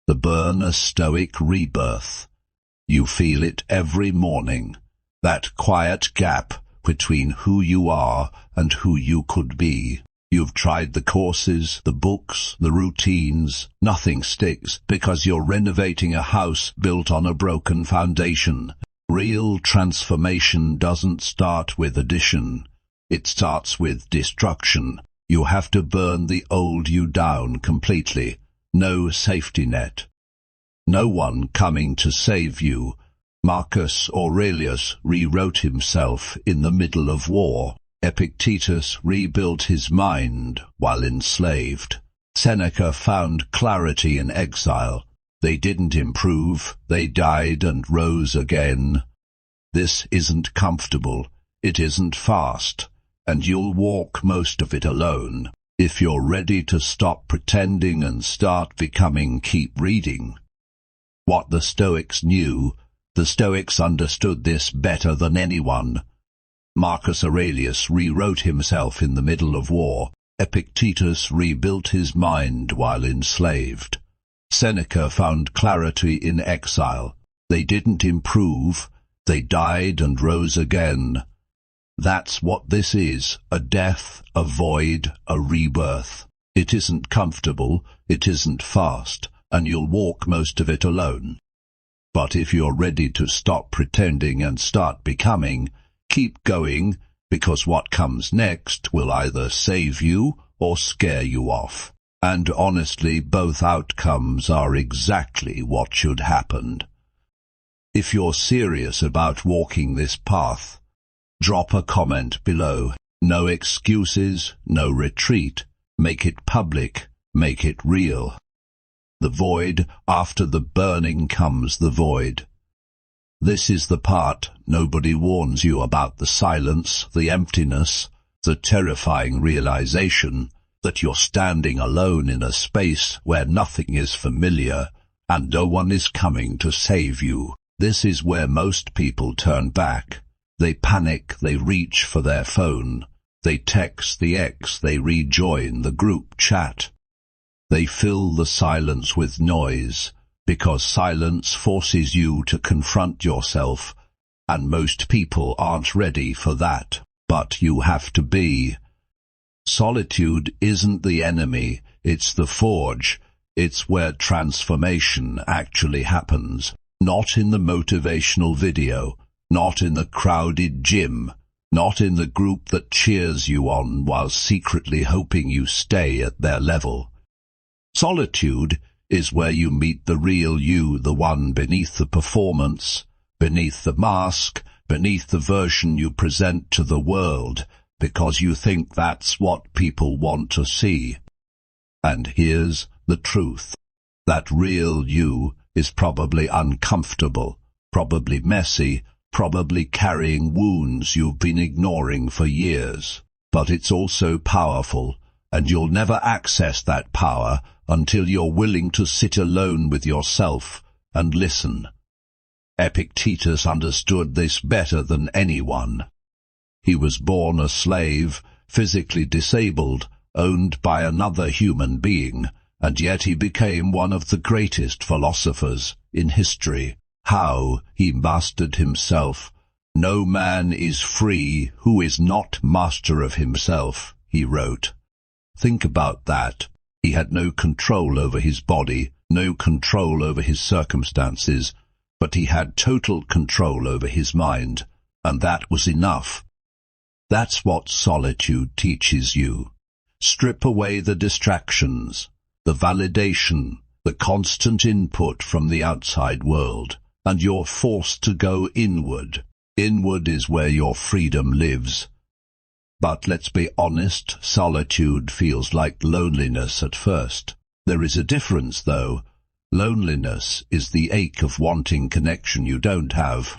The burn a Stoic rebirth. You feel it every morning, that quiet gap between who you are and who you could be. You've tried the courses, the books, the routines. Nothing sticks because you're renovating a house built on a broken foundation. Real transformation doesn't start with addition. It starts with destruction. You have to burn the old you down completely. No safety net. No one coming to save you. Marcus Aurelius rewrote himself in the middle of war. Epictetus rebuilt his mind while enslaved. Seneca found clarity in exile. They didn't improve, they died and rose again. This isn't comfortable, it isn't fast, and you'll walk most of it alone. If you're ready to stop pretending and start becoming, keep reading. What the Stoics knew, the Stoics understood this better than anyone. Marcus Aurelius rewrote himself in the middle of war. Epictetus rebuilt his mind while enslaved. Seneca found clarity in exile. They didn't improve, they died and rose again. That's what this is, a death, a void, a rebirth. It isn't comfortable, it isn't fast, and you'll walk most of it alone. But if you're ready to stop pretending and start becoming, keep going, because what comes next will either save you or scare you off. And honestly, both outcomes are exactly what should happen. If you're serious about walking this path, drop a comment below. No excuses, no retreat. Make it public, make it real. The void, after the burning comes the void. This is the part nobody warns you about: the silence, the emptiness, the terrifying realization that you're standing alone in a space where nothing is familiar and no one is coming to save you. This is where most people turn back. They panic, they reach for their phone. They text the ex, they rejoin the group chat. They fill the silence with noise, because silence forces you to confront yourself, and most people aren't ready for that. But you have to be. Solitude isn't the enemy, it's the forge. It's where transformation actually happens. Not in the motivational video, not in the crowded gym, not in the group that cheers you on while secretly hoping you stay at their level. Solitude is where you meet the real you, the one beneath the performance, beneath the mask, beneath the version you present to the world, because you think that's what people want to see. And here's the truth. That real you is probably uncomfortable, probably messy, probably carrying wounds you've been ignoring for years. But it's also powerful, and you'll never access that power until you're willing to sit alone with yourself and listen. Epictetus understood this better than anyone. He was born a slave, physically disabled, owned by another human being, and yet he became one of the greatest philosophers in history. How he mastered himself. "No man is free who is not master of himself," he wrote. Think about that. He had no control over his body, no control over his circumstances, but he had total control over his mind, and that was enough. That's what solitude teaches you. Strip away the distractions, the validation, the constant input from the outside world, and you're forced to go inward. Inward is where your freedom lives. But let's be honest, solitude feels like loneliness at first. There is a difference, though. Loneliness is the ache of wanting connection you don't have.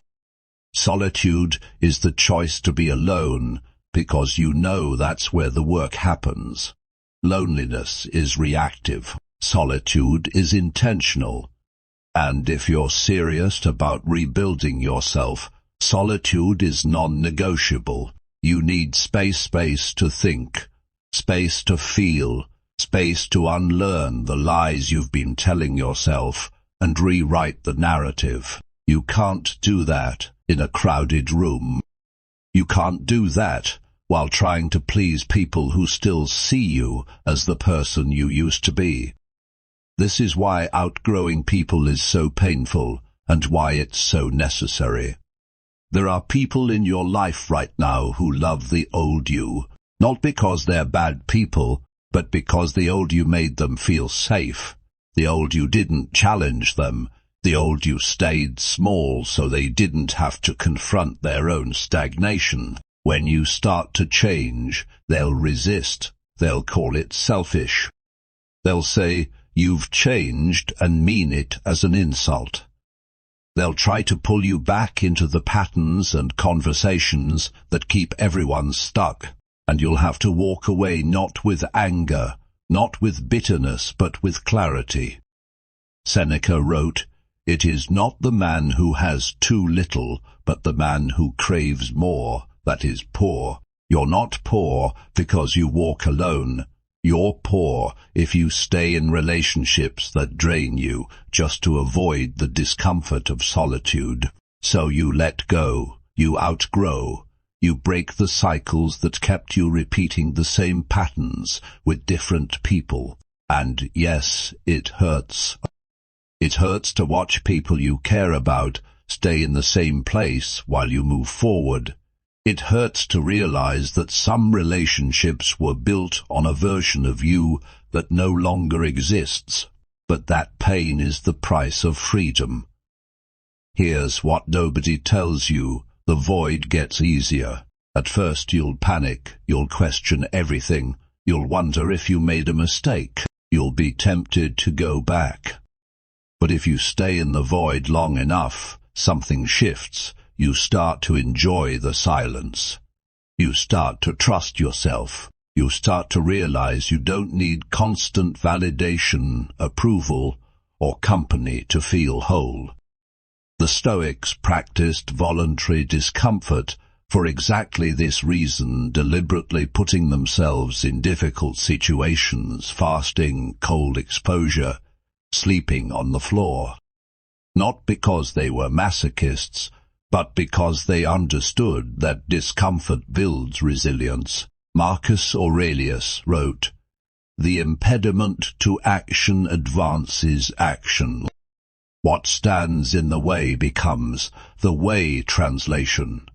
Solitude is the choice to be alone, because you know that's where the work happens. Loneliness is reactive. Solitude is intentional. And if you're serious about rebuilding yourself, solitude is non-negotiable. You need space to think, space to feel, Space to unlearn the lies you've been telling yourself and rewrite the narrative. You can't do that in a crowded room. You can't do that while trying to please people who still see you as the person you used to be. This is why outgrowing people is so painful and why it's so necessary. There are people in your life right now who love the old you, not because they're bad people, but because the old you made them feel safe. The old you didn't challenge them. The old you stayed small so they didn't have to confront their own stagnation. When you start to change, they'll resist. They'll call it selfish. They'll say, "You've changed," and mean it as an insult. They'll try to pull you back into the patterns and conversations that keep everyone stuck, and you'll have to walk away not with anger, not with bitterness, but with clarity. Seneca wrote, "It is not the man who has too little, but the man who craves more, that is poor. You're not poor because you walk alone. You're poor if you stay in relationships that drain you just to avoid the discomfort of solitude. So you let go, you outgrow, you break the cycles that kept you repeating the same patterns with different people. And yes, it hurts. It hurts to watch people you care about stay in the same place while you move forward. It hurts to realize that some relationships were built on a version of you that no longer exists, but that pain is the price of freedom. Here's what nobody tells you: the void gets easier. At first you'll panic, you'll question everything, you'll wonder if you made a mistake, you'll be tempted to go back. But if you stay in the void long enough, something shifts. You start to enjoy the silence. You start to trust yourself. You start to realize you don't need constant validation, approval, or company to feel whole. The Stoics practiced voluntary discomfort for exactly this reason, deliberately putting themselves in difficult situations, fasting, cold exposure, sleeping on the floor. Not because they were masochists, but because they understood that discomfort builds resilience. Marcus Aurelius wrote, "The impediment to action advances action. What stands in the way becomes the way." Translation: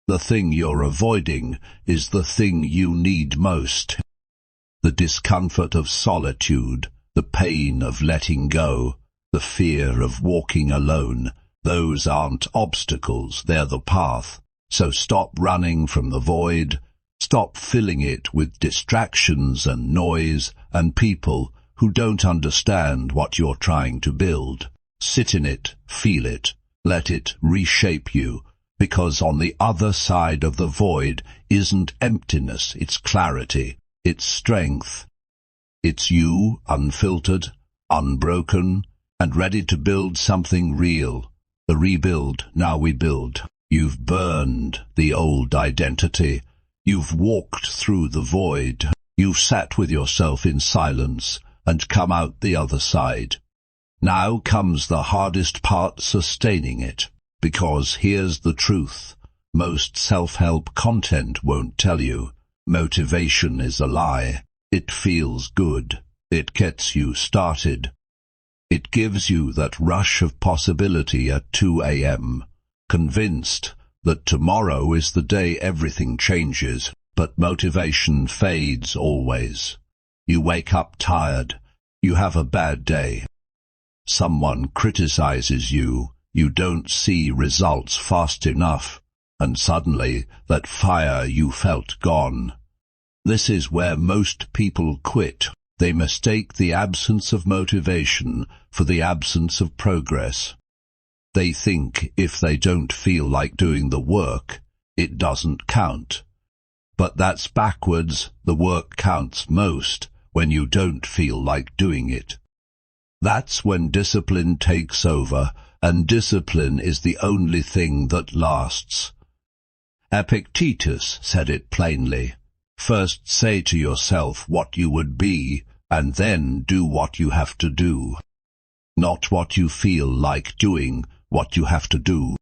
the thing you're avoiding is the thing you need most. The discomfort of solitude, the pain of letting go, the fear of walking alone, those aren't obstacles, they're the path. So stop running from the void, stop filling it with distractions and noise and people who don't understand what you're trying to build. Sit in it, feel it, let it reshape you, because on the other side of the void isn't emptiness, it's clarity, it's strength. It's you, unfiltered, unbroken, and ready to build something real. The rebuild, now we build. You've burned the old identity. You've walked through the void. You've sat with yourself in silence and come out the other side. Now comes the hardest part, sustaining it. Because here's the truth. Most self-help content won't tell you. Motivation is a lie. It feels good. It gets you started. It gives you that rush of possibility at 2 a.m., convinced that tomorrow is the day everything changes, but motivation fades always. You wake up tired. You have a bad day. Someone criticizes you. You don't see results fast enough, and suddenly that fire you felt gone. This is where most people quit. They mistake the absence of motivation for the absence of progress. They think if they don't feel like doing the work, it doesn't count. But that's backwards. The work counts most when you don't feel like doing it. That's when discipline takes over, and discipline is the only thing that lasts. Epictetus said it plainly. First say to yourself what you would be, and then do what you have to do. Not what you feel like doing, what you have to do.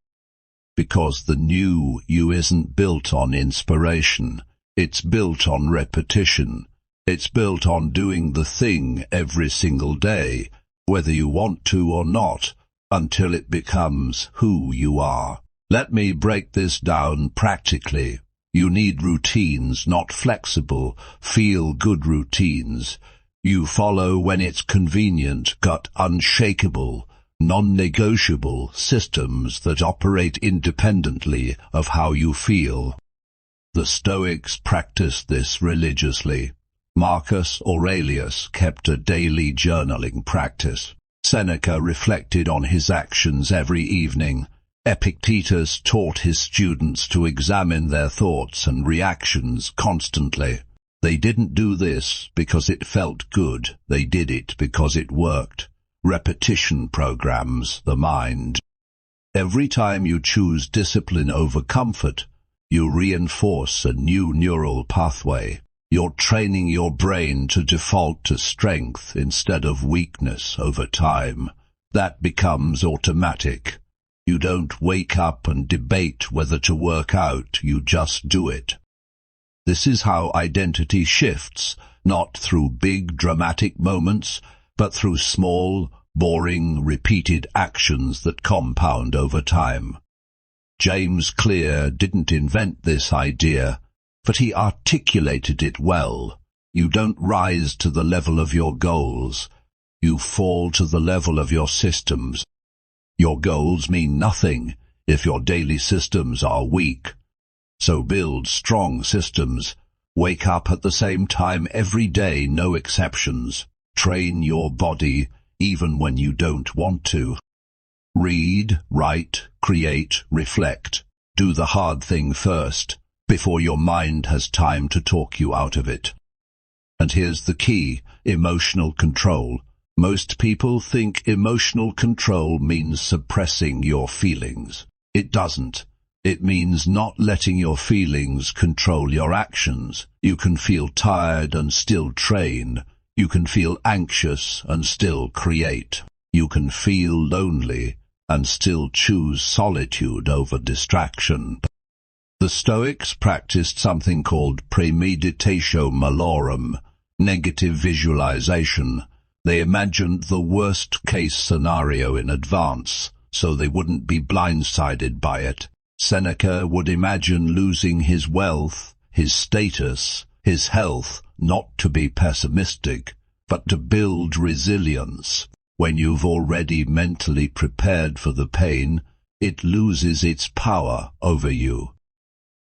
Because the new you isn't built on inspiration, it's built on repetition. It's built on doing the thing every single day, whether you want to or not, until it becomes who you are. Let me break this down practically. You need routines, not flexible, feel-good routines. You follow when it's convenient, gut unshakable, non-negotiable systems that operate independently of how you feel. The Stoics practiced this religiously. Marcus Aurelius kept a daily journaling practice. Seneca reflected on his actions every evening. Epictetus taught his students to examine their thoughts and reactions constantly. They didn't do this because it felt good. They did it because it worked. Repetition programs the mind. Every time you choose discipline over comfort, you reinforce a new neural pathway. You're training your brain to default to strength instead of weakness over time. That becomes automatic. You don't wake up and debate whether to work out, you just do it. This is how identity shifts, not through big dramatic moments, but through small, boring, repeated actions that compound over time. James Clear didn't invent this idea, but he articulated it well. You don't rise to the level of your goals. You fall to the level of your systems. Your goals mean nothing if your daily systems are weak. So build strong systems. Wake up at the same time every day, no exceptions. Train your body even when you don't want to. Read, write, create, reflect. Do the hard thing first, before your mind has time to talk you out of it. And here's the key, emotional control. Most people think emotional control means suppressing your feelings. It doesn't. It means not letting your feelings control your actions. You can feel tired and still train. You can feel anxious and still create. You can feel lonely and still choose solitude over distraction. The Stoics practiced something called premeditatio malorum, negative visualization. They imagined the worst-case scenario in advance, so they wouldn't be blindsided by it. Seneca would imagine losing his wealth, his status, his health, not to be pessimistic, but to build resilience. When you've already mentally prepared for the pain, it loses its power over you.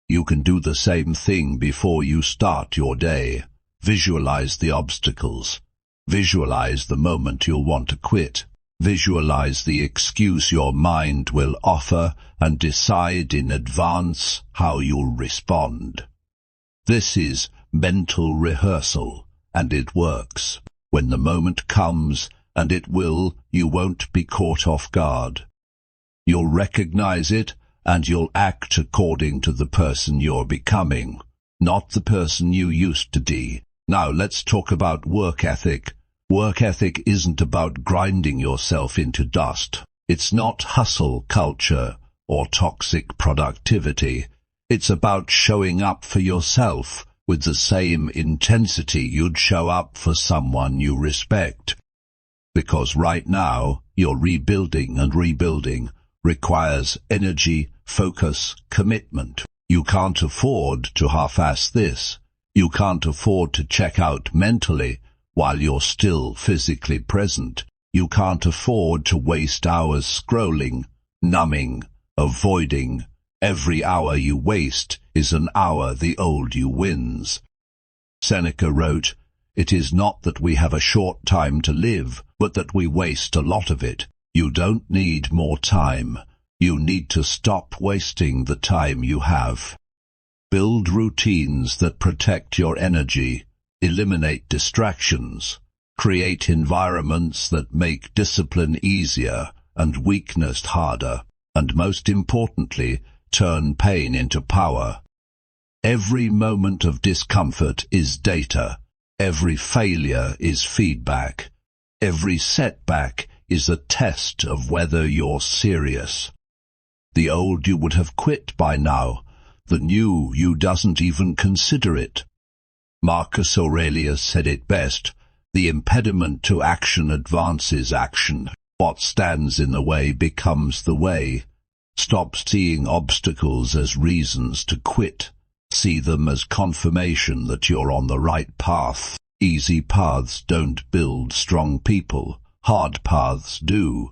You can do the same thing before you start your day. Visualize the obstacles. Visualize the moment you'll want to quit. Visualize the excuse your mind will offer and decide in advance how you'll respond. This is mental rehearsal, and it works. When the moment comes, and it will, you won't be caught off guard. You'll recognize it, and you'll act according to the person you're becoming, not the person you used to be. Now let's talk about work ethic. Work ethic isn't about grinding yourself into dust. It's not hustle culture or toxic productivity. It's about showing up for yourself with the same intensity you'd show up for someone you respect. Because right now, your rebuilding and rebuilding requires energy, focus, commitment. You can't afford to half-ass this. You can't afford to check out mentally while you're still physically present. You can't afford to waste hours scrolling, numbing, avoiding. Every hour you waste is an hour the old you wins. Seneca wrote, "It is not that we have a short time to live, but that we waste a lot of it." You don't need more time. You need to stop wasting the time you have. Build routines that protect your energy. Eliminate distractions. Create environments that make discipline easier and weakness harder. And most importantly, turn pain into power. Every moment of discomfort is data. Every failure is feedback. Every setback is a test of whether you're serious. The old you would have quit by now. The new you doesn't even consider it. Marcus Aurelius said it best: the impediment to action advances action. What stands in the way becomes the way. Stop seeing obstacles as reasons to quit. See them as confirmation that you're on the right path. Easy paths don't build strong people. Hard paths do.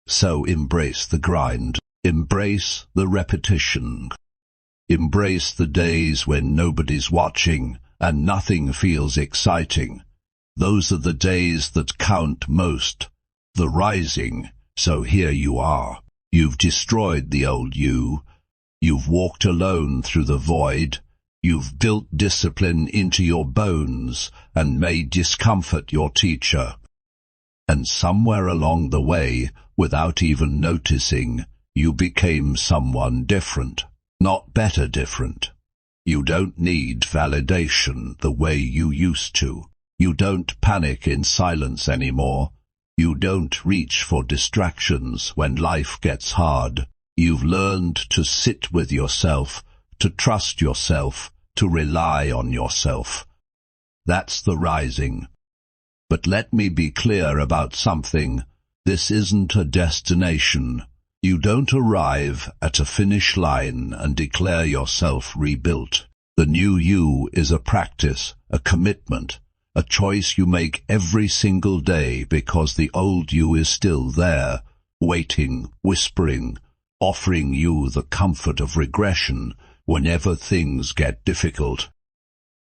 So embrace the grind. Embrace the repetition. Embrace the days when nobody's watching and nothing feels exciting. Those are the days that count most. The rising. So here you are. You've destroyed the old you. You've walked alone through the void. You've built discipline into your bones and made discomfort your teacher. And somewhere along the way, without even noticing, you became someone different, not better different. You don't need validation the way you used to. You don't panic in silence anymore. You don't reach for distractions when life gets hard. You've learned to sit with yourself, to trust yourself, to rely on yourself. That's the rising. But let me be clear about something. This isn't a destination. You don't arrive at a finish line and declare yourself rebuilt. The new you is a practice, a commitment, a choice you make every single day because the old you is still there, waiting, whispering, offering you the comfort of regression whenever things get difficult.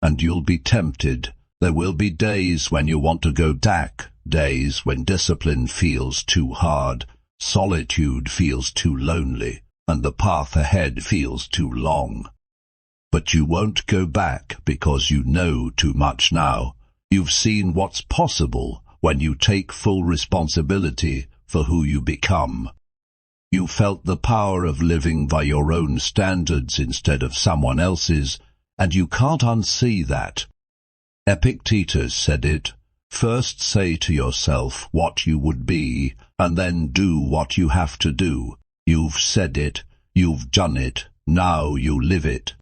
And you'll be tempted. There will be days when you want to go back, days when discipline feels too hard, solitude feels too lonely, and the path ahead feels too long. But you won't go back because you know too much now. You've seen what's possible when you take full responsibility for who you become. You felt the power of living by your own standards instead of someone else's, and you can't unsee that. Epictetus said it: first say to yourself what you would be, and then do what you have to do. You've said it, you've done it, now you live it.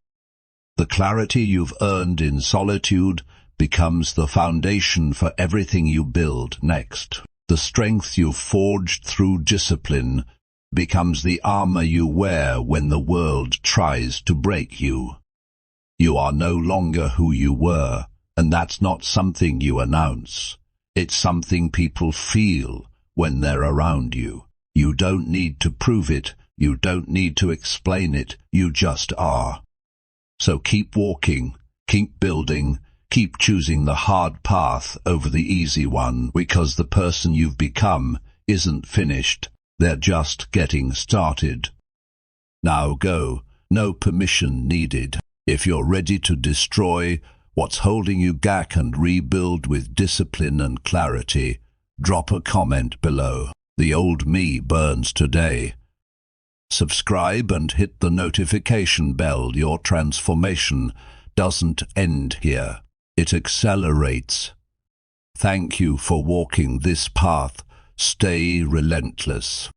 The clarity you've earned in solitude becomes the foundation for everything you build next. The strength you've forged through discipline becomes the armor you wear when the world tries to break you. You are no longer who you were, and that's not something you announce. It's something people feel when they're around you. You don't need to prove it, you don't need to explain it, you just are. So keep walking, keep building, keep choosing the hard path over the easy one, because the person you've become isn't finished, they're just getting started. Now go, no permission needed. If you're ready to destroy what's holding you back and rebuild with discipline and clarity, drop a comment below. The old me burns today. Subscribe and hit the notification bell. Your transformation doesn't end here. It accelerates. Thank you for walking this path. Stay relentless.